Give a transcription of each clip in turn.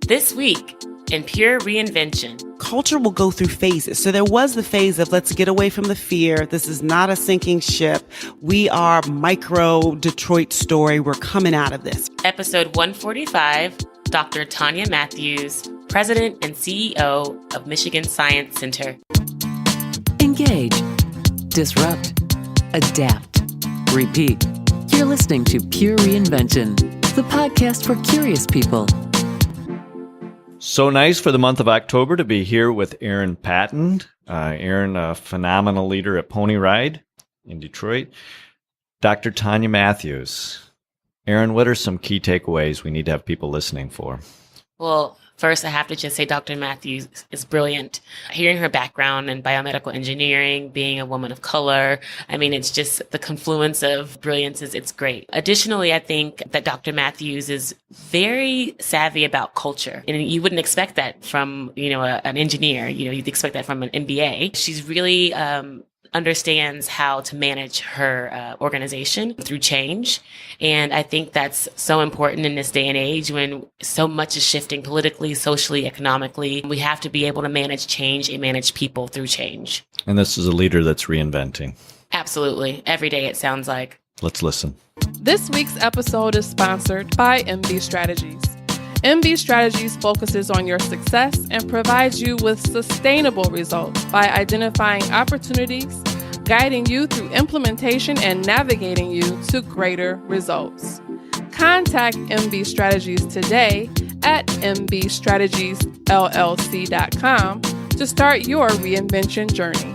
This week in Pure Reinvention. Culture will go through phases. So there was the phase of let's get away from the fear. This is not a sinking ship. We are micro Detroit story. We're coming out of this. Episode 145, Dr. Tonya Matthews, President and CEO of Michigan Science Center. Engage, disrupt, adapt, repeat. You're listening to Pure Reinvention, the podcast for curious people. So nice for the month of October to be here with Erin Patton. Erin, a phenomenal leader at Pony Ride in Detroit. Dr. Tonya Matthews. Erin, what are some key takeaways we need to have people listening for? Well, first, I have to just say Dr. Matthews is brilliant. Hearing her background in biomedical engineering, being a woman of color, I mean, it's just the confluence of brilliance it's great. Additionally, I think that Dr. Matthews is very savvy about culture. And you wouldn't expect that from, an engineer. You'd expect that from an MBA. She's really understands how to manage her organization through change. And I think that's so important in this day and age when so much is shifting politically, socially, economically. We have to be able to manage change and manage people through change. And this is a leader that's reinventing. Absolutely. Every day it sounds like. Let's listen. This week's episode is sponsored by MB Strategies. MB Strategies focuses on your success and provides you with sustainable results by identifying opportunities, guiding you through implementation, and navigating you to greater results. Contact MB Strategies today at mbstrategiesllc.com to start your reinvention journey.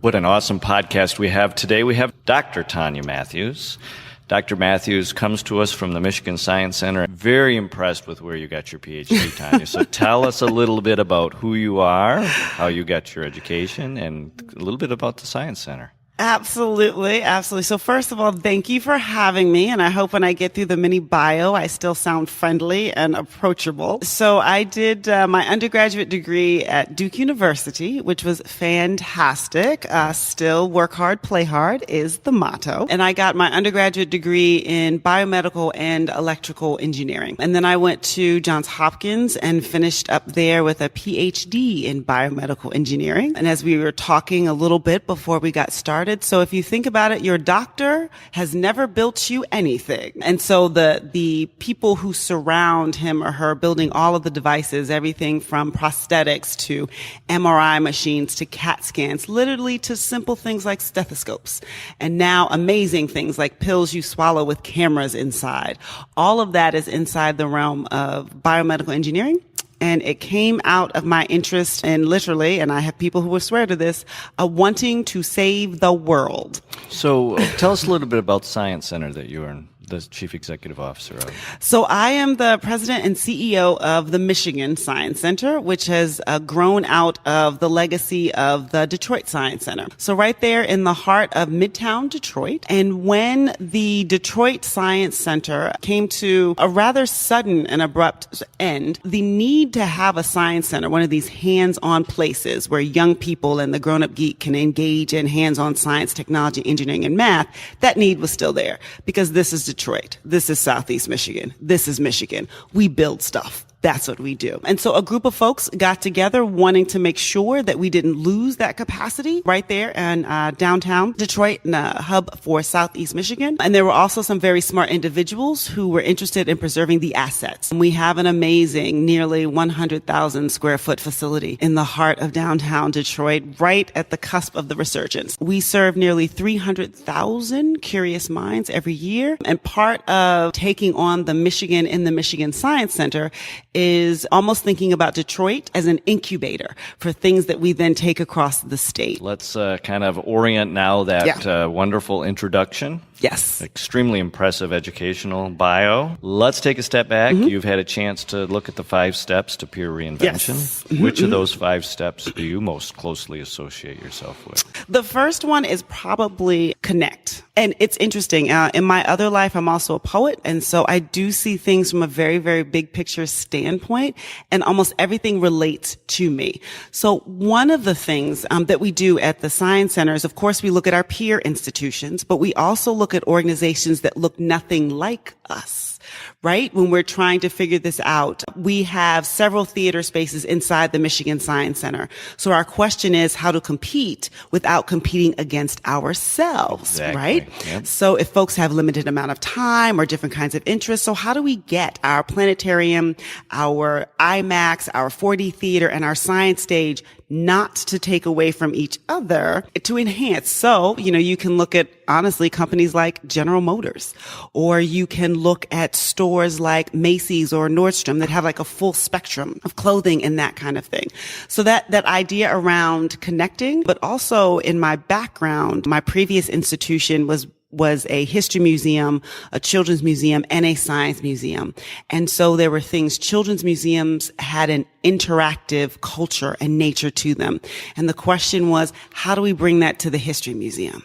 What an awesome podcast we have today. We have Dr. Tonya Matthews. Dr. Matthews comes to us from the Michigan Science Center. Very impressed with where you got your PhD, Tonya. So tell us a little bit about who you are, how you got your education, and a little bit about the Science Center. Absolutely. So first of all, thank you for having me. And I hope when I get through the mini bio, I still sound friendly and approachable. So I did my undergraduate degree at Duke University, which was fantastic. Still work hard, play hard is the motto. And I got my undergraduate degree in biomedical and electrical engineering. And then I went to Johns Hopkins and finished up there with a PhD in biomedical engineering. And as we were talking a little bit before we got started, so if you think about it, your doctor has never built you anything. And so the people who surround him or her building all of the devices, everything from prosthetics to MRI machines to CAT scans, literally to simple things like stethoscopes. And now amazing things like pills you swallow with cameras inside. All of that is inside the realm of biomedical engineering. And it came out of my interest in literally, and I have people who will swear to this, wanting to save the world. So tell us a little bit about the Science Center that you are the Chief Executive Officer of. So I am the President and CEO of the Michigan Science Center, which has grown out of the legacy of the Detroit Science Center. So right there in the heart of Midtown Detroit. And when the Detroit Science Center came to a rather sudden and abrupt end, the need to have a science center, one of these hands-on places where young people and the grown-up geek can engage in hands-on science, technology, engineering, and math, that need was still there because this is Detroit. This is Southeast Michigan. This is Michigan. We build stuff. That's what we do. And so a group of folks got together wanting to make sure that we didn't lose that capacity right there in downtown Detroit, in a hub for Southeast Michigan. And there were also some very smart individuals who were interested in preserving the assets. And we have an amazing nearly 100,000 square foot facility in the heart of downtown Detroit, right at the cusp of the resurgence. We serve nearly 300,000 curious minds every year. And part of taking on the Michigan in the Michigan Science Center is almost thinking about Detroit as an incubator for things that we then take across the state. Let's kind of orient now that wonderful introduction. Yes. Extremely impressive educational bio. Let's take a step back. Mm-hmm. You've had a chance to look at the 5 steps to pure reinvention. Yes. Mm-hmm. Which of those 5 steps do you most closely associate yourself with? The first one is probably connect. And it's interesting. In my other life, I'm also a poet. And so I do see things from a very, very big picture standpoint. And almost everything relates to me. So one of the things that we do at the Science Center is, of course, we look at our peer institutions, but we also look at organizations that look nothing like us. right? When we're trying to figure this out, we have several theater spaces inside the Michigan Science Center. So our question is how to compete without competing against ourselves, Exactly. right? Yep. So if folks have limited amount of time or different kinds of interests, so how do we get our planetarium, our IMAX, our 4D theater, and our science stage not to take away from each other, to enhance? So, you can look at, honestly, companies like General Motors, or you can look at stores like Macy's or Nordstrom that have like a full spectrum of clothing and that kind of thing. So that idea around connecting, but also in my background, my previous institution was a history museum, a children's museum, and a science museum. And so there were things, children's museums had an interactive culture and nature to them. And the question was, how do we bring that to the history museum?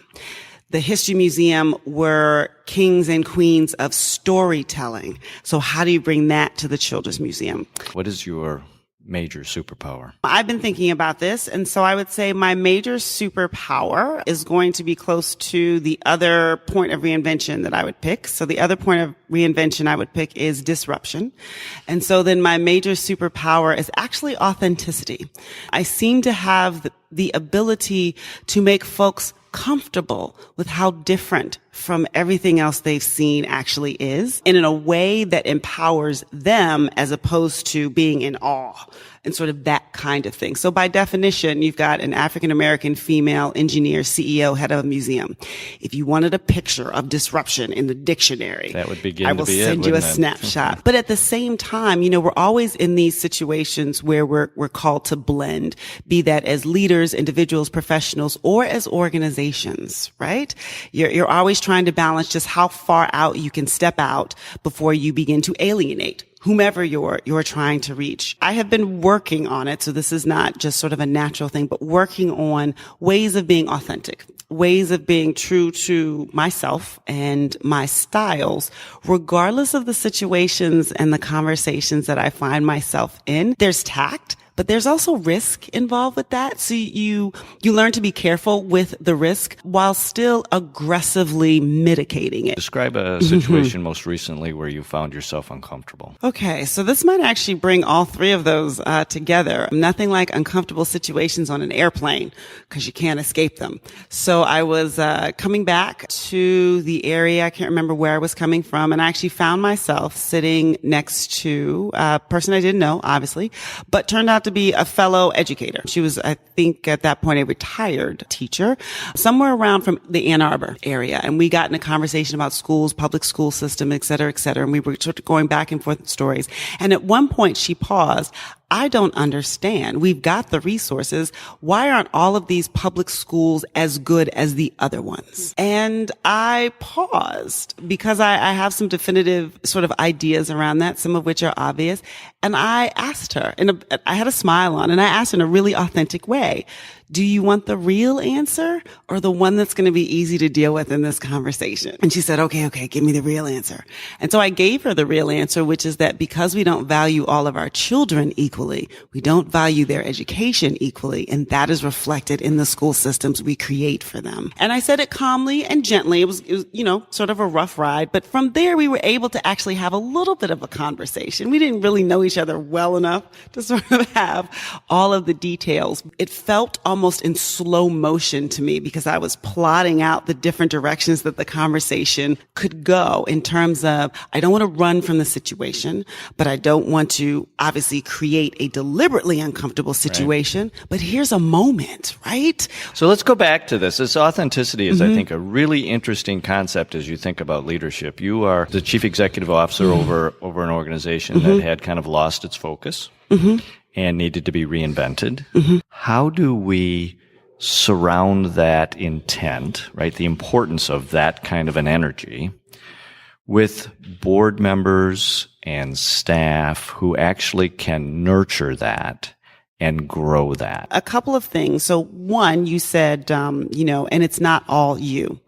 The history museum were kings and queens of storytelling. So how do you bring that to the children's museum? What is your major superpower? I've been thinking about this, and so I would say my major superpower is going to be close to the other point of reinvention that I would pick. So the other point of reinvention I would pick is disruption. And so then my major superpower is actually authenticity. I seem to have the ability to make folks comfortable with how different from everything else they've seen actually is, and in a way that empowers them as opposed to being in awe and sort of that kind of thing. So by definition, you've got an African-American female engineer, CEO, head of a museum. If you wanted a picture of disruption in the dictionary, that would begin I will to be send it, you a wouldn't it? snapshot. But at the same time, we're always in these situations where we're called to blend, be that as leaders, individuals, professionals, or as organizations, right? You're always trying to balance just how far out you can step out before you begin to alienate whomever you're trying to reach. I have been working on it, so this is not just sort of a natural thing, but working on ways of being authentic, ways of being true to myself and my styles, regardless of the situations and the conversations that I find myself in. There's tact, but there's also risk involved with that. So you learn to be careful with the risk while still aggressively mitigating it. Describe a situation most recently where you found yourself uncomfortable. Okay, so this might actually bring all three of those together. Nothing like uncomfortable situations on an airplane because you can't escape them. So I was coming back to the area. I can't remember where I was coming from, and I actually found myself sitting next to a person I didn't know, obviously, but turned out to be a fellow educator. She was, I think, at that point, a retired teacher, somewhere around from the Ann Arbor area. And we got in a conversation about schools, public school system, et cetera, et cetera. And we were sort of going back and forth with stories. And at one point she paused. I don't understand. We've got the resources. Why aren't all of these public schools as good as the other ones? And I paused because I have some definitive sort of ideas around that, some of which are obvious. And I asked her, and I had a smile on, and I asked her in a really authentic way, do you want the real answer or the one that's going to be easy to deal with in this conversation? And she said, okay, give me the real answer. And so I gave her the real answer, which is that because we don't value all of our children equally, we don't value their education equally, and that is reflected in the school systems we create for them. And I said it calmly and gently. It was, sort of a rough ride, but from there we were able to actually have a little bit of a conversation. We didn't really know each other well enough to sort of have all of the details. It felt almost in slow motion to me because I was plotting out the different directions that the conversation could go in terms of, I don't want to run from the situation, but I don't want to obviously create a deliberately uncomfortable situation. Right. But here's a moment, right? So let's go back to this. This authenticity is, I think, a really interesting concept as you think about leadership. You are the chief executive officer over an organization that had kind of lost its focus. And needed to be reinvented. How do we surround that intent, right? The importance of that kind of an energy with board members and staff who actually can nurture that and grow that? A couple of things. So one, you said, and it's not all you.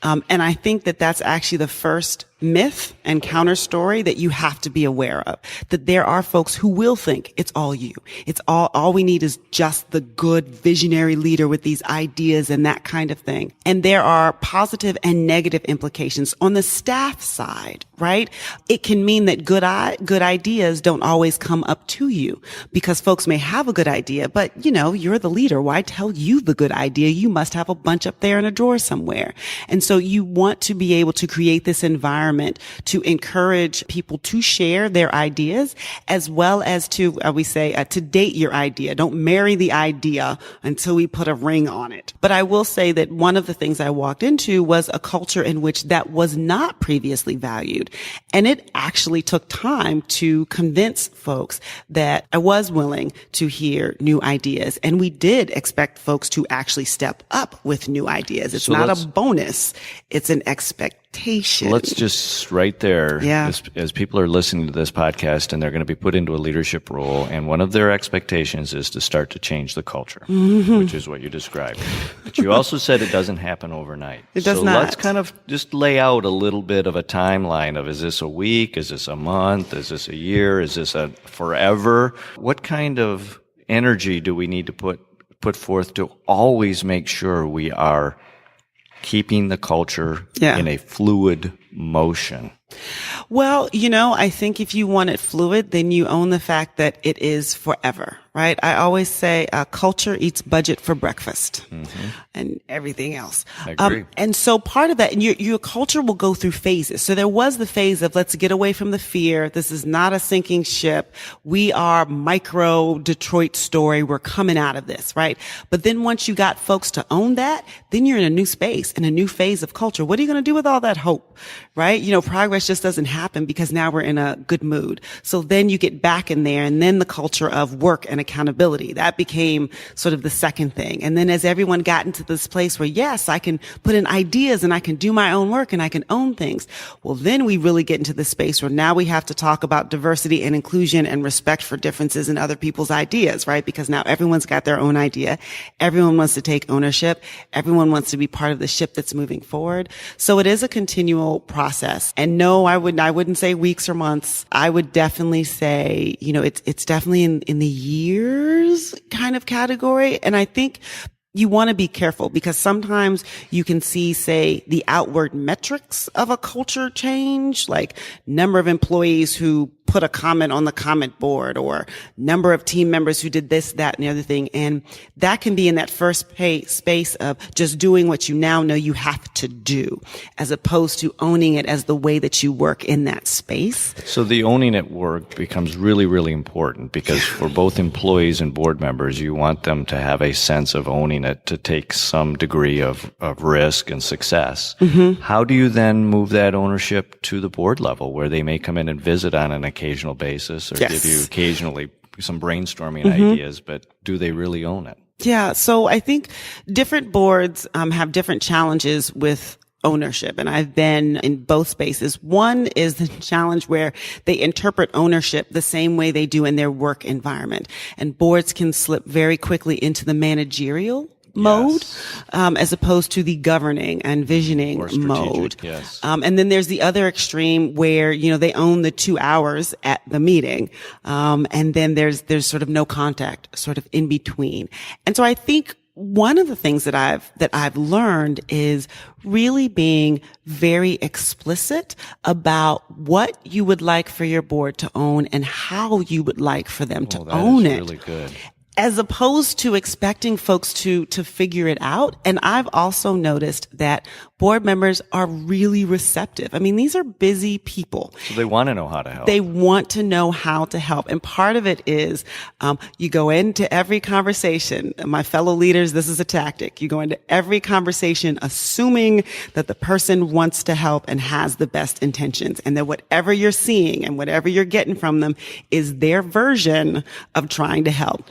And I think that that's actually the first myth and counter story that you have to be aware of, that there are folks who will think it's all you. It's all we need is just the good visionary leader with these ideas and that kind of thing. And there are positive and negative implications on the staff side, right? It can mean that good ideas don't always come up to you because folks may have a good idea, but you're the leader. Why tell you the good idea? You must have a bunch up there in a drawer somewhere. And so you want to be able to create this environment to encourage people to share their ideas, as well as to, to date your idea. Don't marry the idea until we put a ring on it. But I will say that one of the things I walked into was a culture in which that was not previously valued. And it actually took time to convince folks that I was willing to hear new ideas. And we did expect folks to actually step up with new ideas. It's not a bonus. It's an expectation. Let's just right there, yeah. as people are listening to this podcast and they're going to be put into a leadership role, and one of their expectations is to start to change the culture, which is what you described. But you also said it doesn't happen overnight. It does not. So let's kind of just lay out a little bit of a timeline of, is this a week? Is this a month? Is this a year? Is this a forever? What kind of energy do we need to put forth to always make sure we are keeping the culture in a fluid motion? Well, I think if you want it fluid, then you own the fact that it is forever, right? I always say culture eats budget for breakfast and everything else. I agree. And so part of that, and your culture will go through phases. So there was the phase of let's get away from the fear. This is not a sinking ship. We are micro Detroit story. We're coming out of this, right? But then once you got folks to own that, then you're in a new space, in a new phase of culture. What are you going to do with all that hope, right? Progress just doesn't happen because now we're in a good mood. So then you get back in there, and then the culture of work and accountability, that became sort of the second thing. And then as everyone got into this place where, yes, I can put in ideas and I can do my own work and I can own things. Well, then we really get into the space where now we have to talk about diversity and inclusion and respect for differences in other people's ideas, right? Because now everyone's got their own idea. Everyone wants to take ownership. Everyone wants to be part of the ship that's moving forward. So it is a continual process. And no, I wouldn't say weeks or months. I would definitely say, it's definitely in the years kind of category. And I think you want to be careful because sometimes you can see, say, the outward metrics of a culture change, like number of employees who put a comment on the comment board or number of team members who did this, that, and the other thing. And that can be in that first space of just doing what you now know you have to do, as opposed to owning it as the way that you work in that space. So the owning it work becomes really, really important because for both employees and board members, you want them to have a sense of owning it, to take some degree of risk and success. How do you then move that ownership to the board level where they may come in and visit on an occasional basis or give you occasionally some brainstorming ideas, but do they really own it? Yeah. So I think different boards have different challenges with ownership. And I've been in both spaces. One is the challenge where they interpret ownership the same way they do in their work environment. And boards can slip very quickly into the managerial mode, as opposed to the governing and visioning mode. Yes. And then there's the other extreme where, they own the 2 hours at the meeting. And then there's sort of no contact sort of in between. And so I think one of the things that I've learned is really being very explicit about what you would like for your board to own and how you would like for them to own it. Really good. As opposed to expecting folks to figure it out. And I've also noticed that board members are really receptive. I mean, these are busy people. So they want to know how to help. They want to know how to help. And part of it is, you go into every conversation. My fellow leaders, this is a tactic. You go into every conversation assuming that the person wants to help and has the best intentions, and that whatever you're seeing and whatever you're getting from them is their version of trying to help.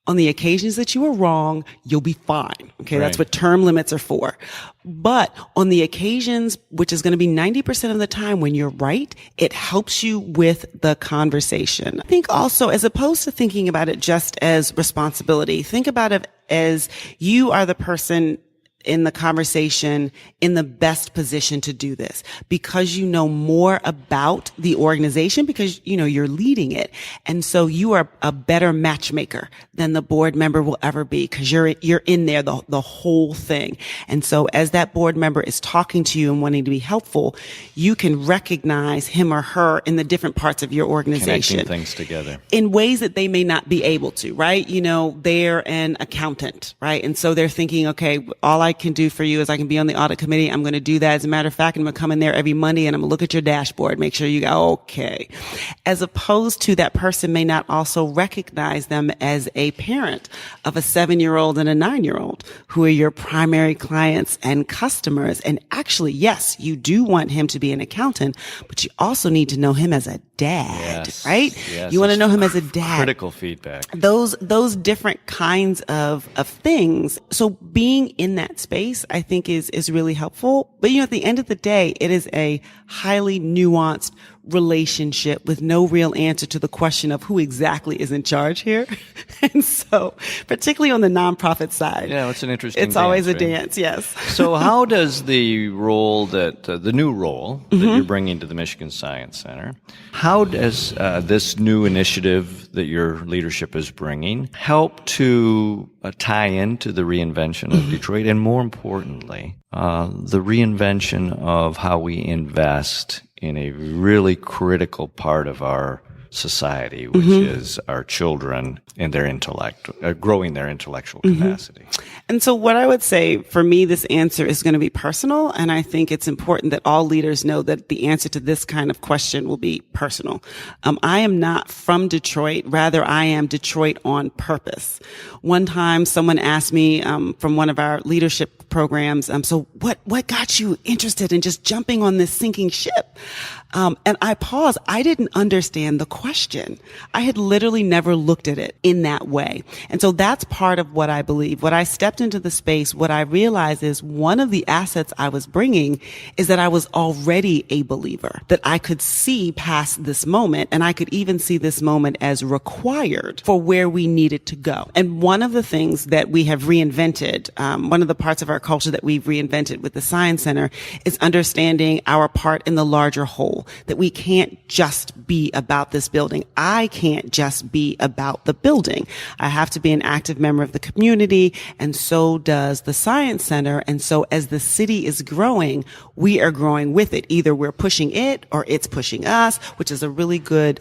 On the occasions that you are wrong, you'll be fine. Okay. Right. That's what term limits are for. But on the occasions, which is going to be 90% of the time when you're right, it helps you with the conversation. I think also, as opposed to thinking about it just as responsibility, think about it as you are the person in the conversation in the best position to do this because you know more about the organization because, you're leading it. And so you are a better matchmaker than the board member will ever be because you're in there the whole thing. And so as that board member is talking to you and wanting to be helpful, you can recognize him or her in the different parts of your organization. Connecting things together. In ways that they may not be able to, right? They're an accountant, right? And so they're thinking, okay, all I can do for you is I can be on the audit committee. I'm going to do that. As a matter of fact, I'm going to come in there every Monday and I'm going to look at your dashboard, make sure you go, okay. As opposed to that person may not also recognize them as a parent of a 7-year-old and a 9-year-old who are your primary clients and customers. And actually, yes, you do want him to be an accountant, but you also need to know him as a dad, Yes. right? Yes. You want to know him as a dad. Critical feedback. Those different kinds of things. So being in that space, I think is really helpful. But at the end of the day, it is a highly nuanced relationship with no real answer to the question of who exactly is in charge here. And so, particularly on the nonprofit side. Yeah, it's an interesting It's always a right? dance, yes. So how does the role the new role that you're bringing to the Michigan Science Center, how does this new initiative that your leadership is bringing help to tie into the reinvention of Detroit and more importantly, the reinvention of how we invest in a really critical part of our society, which is our children and their intellect, growing their intellectual capacity. And so what I would say for me, this answer is going to be personal. And I think it's important that all leaders know that the answer to this kind of question will be personal. I am not from Detroit. Rather, I am Detroit on purpose. One time someone asked me, from one of our leadership programs, so what got you interested in just jumping on this sinking ship? And I paused. I didn't understand the question. I had literally never looked at it in that way. And so that's part of what I believe. When I stepped into the space, what I realized is one of the assets I was bringing is that I was already a believer, that I could see past this moment and I could even see this moment as required for where we needed to go. And one of the things that we have reinvented, one of the parts of our culture that we've reinvented with the Science Center is understanding our part in the larger whole, that we can't just be about this building. I can't just be about the building. I have to be an active member of the community, and so does the Science Center. And so as the city is growing, we are growing with it. Either we're pushing it or it's pushing us, which is a really good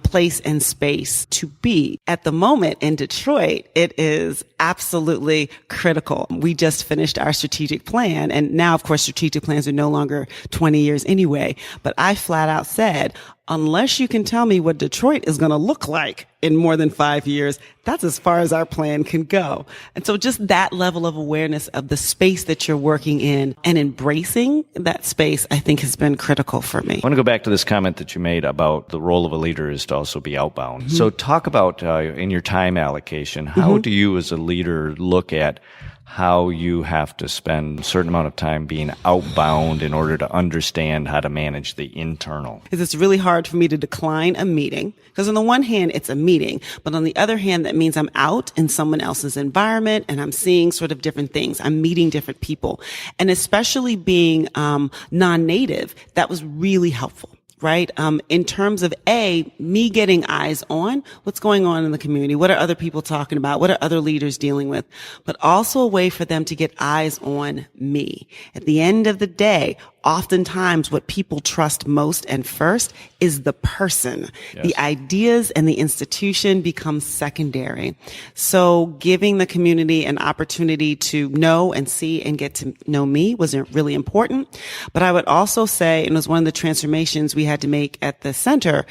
place and space to be. At the moment in Detroit, it is absolutely critical. We just finished our strategic plan, and now, of course, strategic plans are no longer 20 years anyway. But I flat out said, unless you can tell me what Detroit is going to look like in more than 5 years, that's as far as our plan can go. And so just that level of awareness of the space that you're working in and embracing that space, I think has been critical for me. I want to go back to this comment that you made about the role of a leader is to also be outbound. So talk about in your time allocation, how do you as a leader look at how you have to spend a certain amount of time being outbound in order to understand how to manage the internal? It's really hard for me to decline a meeting because on the one hand, it's a meeting, but on the other hand, that means I'm out in someone else's environment and I'm seeing sort of different things. I'm meeting different people. And especially being non-native, that was really helpful. Right? In terms of me getting eyes on what's going on in the community. What are other people talking about? What are other leaders dealing with? But also a way for them to get eyes on me. At the end of the day, oftentimes what people trust most and first is the person. Yes. The ideas and the institution become secondary. So giving the community an opportunity to know and see and get to know me was really important. But I would also say, and it was one of the transformations we had to make at the center,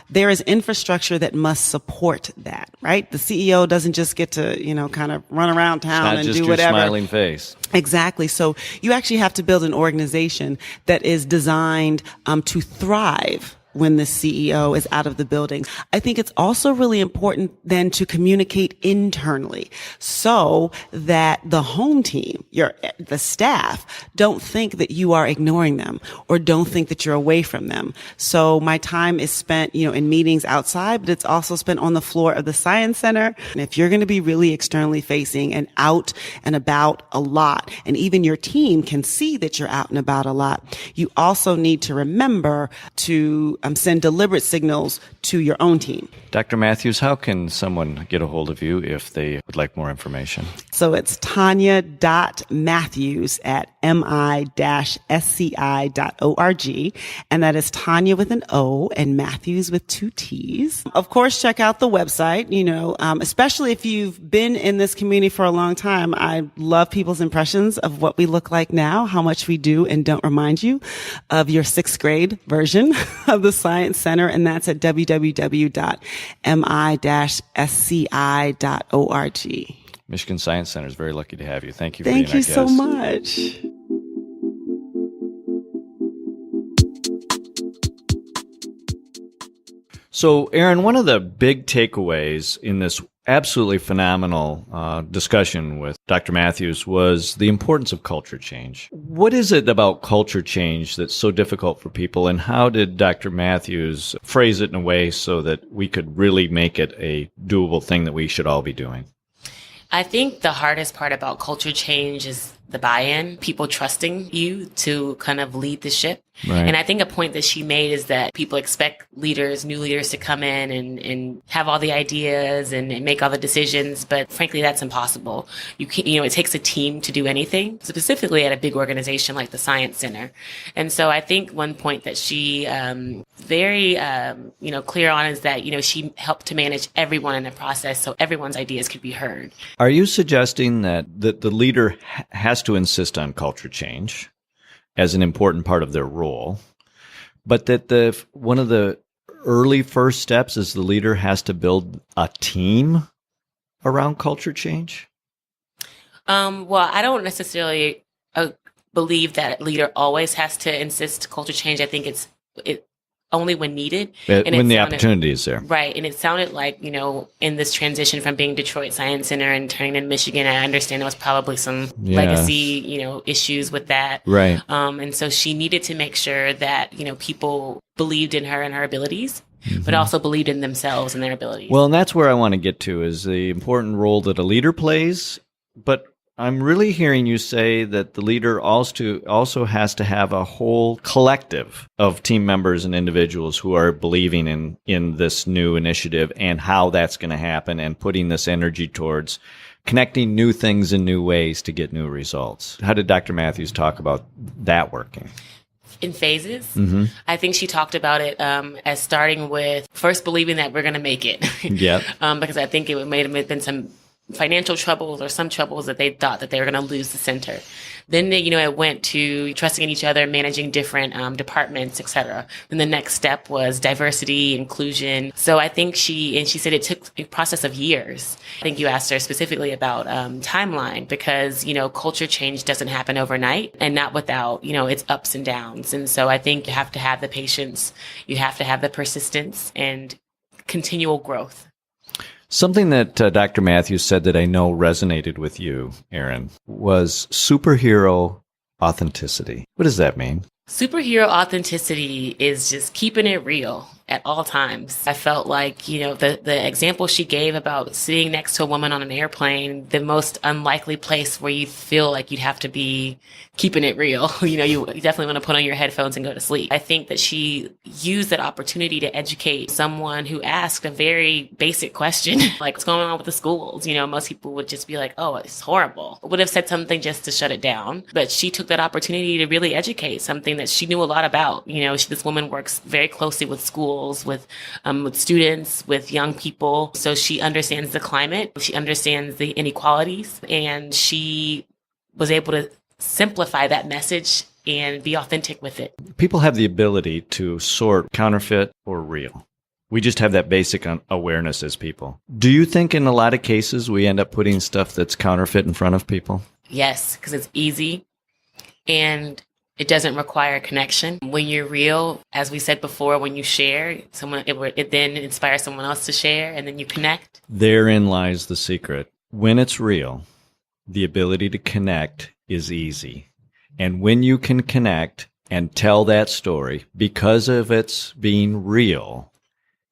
there is infrastructure that must support that, right? The CEO doesn't just get to, kind of run around town and do whatever. Not just your smiling face. Exactly. So you actually have to build an organization that is designed to thrive when the CEO is out of the building. I think it's also really important then to communicate internally so that the home team, the staff, don't think that you are ignoring them or don't think that you're away from them. So my time is spent, in meetings outside, but it's also spent on the floor of the Science Center. And if you're going to be really externally facing and out and about a lot, and even your team can see that you're out and about a lot, you also need to remember to send deliberate signals to your own team. Dr. Matthews, how can someone get a hold of you if they would like more information? So it's Tonya.Matthews at mi-sci.org. And that is Tonya with an O and Matthews with 2 T's. Of course, check out the website, especially if you've been in this community for a long time. I love people's impressions of what we look like now, how much we do and don't remind you of your 6th grade version of the Science Center. And that's at www.mi-sci.org. Michigan Science Center is very lucky to have you. Thank you for being our Thank you guest. so much. So, Aaron, one of the big takeaways in this absolutely phenomenal discussion with Dr. Matthews was the importance of culture change. What is it about culture change that's so difficult for people, and how did Dr. Matthews phrase it in a way so that we could really make it a doable thing that we should all be doing? I think the hardest part about culture change is the buy-in, people trusting you to kind of lead the ship. Right. And I think a point that she made is that people expect new leaders to come in and have all the ideas and make all the decisions. But frankly, that's impossible. It takes a team to do anything, specifically at a big organization like the Science Center. And so I think one point that she very clear on is that, she helped to manage everyone in the process so everyone's ideas could be heard. Are you suggesting that the leader has to insist on culture change as an important part of their role, but that one of the early first steps is the leader has to build a team around culture change? Well, I don't necessarily believe that a leader always has to insist culture change. I think it's only when needed. When the opportunity is there. Right. And it sounded like, in this transition from being Detroit Science Center and turning in Michigan, I understand there was probably some legacy, issues with that. Right. And so she needed to make sure that, people believed in her and her abilities, but also believed in themselves and their abilities. Well, and that's where I want to get to, is the important role that a leader plays. But I'm really hearing you say that the leader also has to have a whole collective of team members and individuals who are believing in this new initiative and how that's going to happen, and putting this energy towards connecting new things in new ways to get new results. How did Dr. Matthews talk about that working? In phases. I think she talked about it as starting with first believing that we're going to make it. Yeah. Because I think it may have been some financial troubles or some troubles that they thought that they were going to lose the center. Then, it went to trusting in each other, managing different departments, et cetera. Then the next step was diversity, inclusion. So I think she said it took a process of years. I think you asked her specifically about timeline, because, culture change doesn't happen overnight, and not without, its ups and downs. And so I think you have to have the patience, you have to have the persistence and continual growth. Something that Dr. Matthews said that I know resonated with you, Aaron, was superhero authenticity. What does that mean? Superhero authenticity is just keeping it real at all times. I felt like, the example she gave about sitting next to a woman on an airplane, the most unlikely place where you feel like you'd have to be keeping it real. You definitely want to put on your headphones and go to sleep. I think that she used that opportunity to educate someone who asked a very basic question, like, what's going on with the schools? Most people would just be like, oh, it's horrible. Would have said something just to shut it down. But she took that opportunity to really educate, something that she knew a lot about. This woman works very closely with schools, with students, with young people. So she understands the climate. She understands the inequalities, and she was able to simplify that message and be authentic with it. People have the ability to sort counterfeit or real. We just have that basic awareness as people. Do you think in a lot of cases we end up putting stuff that's counterfeit in front of people? Yes, because it's easy. And It doesn't require connection. When you're real, as we said before, when you share, it then inspires someone else to share, and then you connect. Therein lies the secret. When it's real, the ability to connect is easy. And when you can connect and tell that story, because of its being real,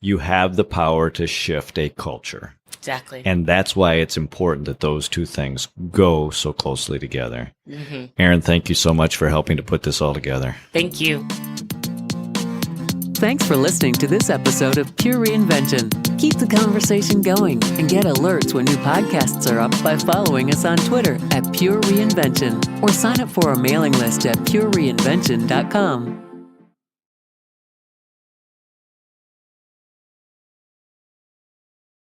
you have the power to shift a culture. Exactly. And that's why it's important that those two things go so closely together. Mm-hmm. Erin, thank you so much for helping to put this all together. Thank you. Thanks for listening to this episode of Pure Reinvention. Keep the conversation going and get alerts when new podcasts are up by following us on Twitter at Pure Reinvention or sign up for our mailing list at purereinvention.com.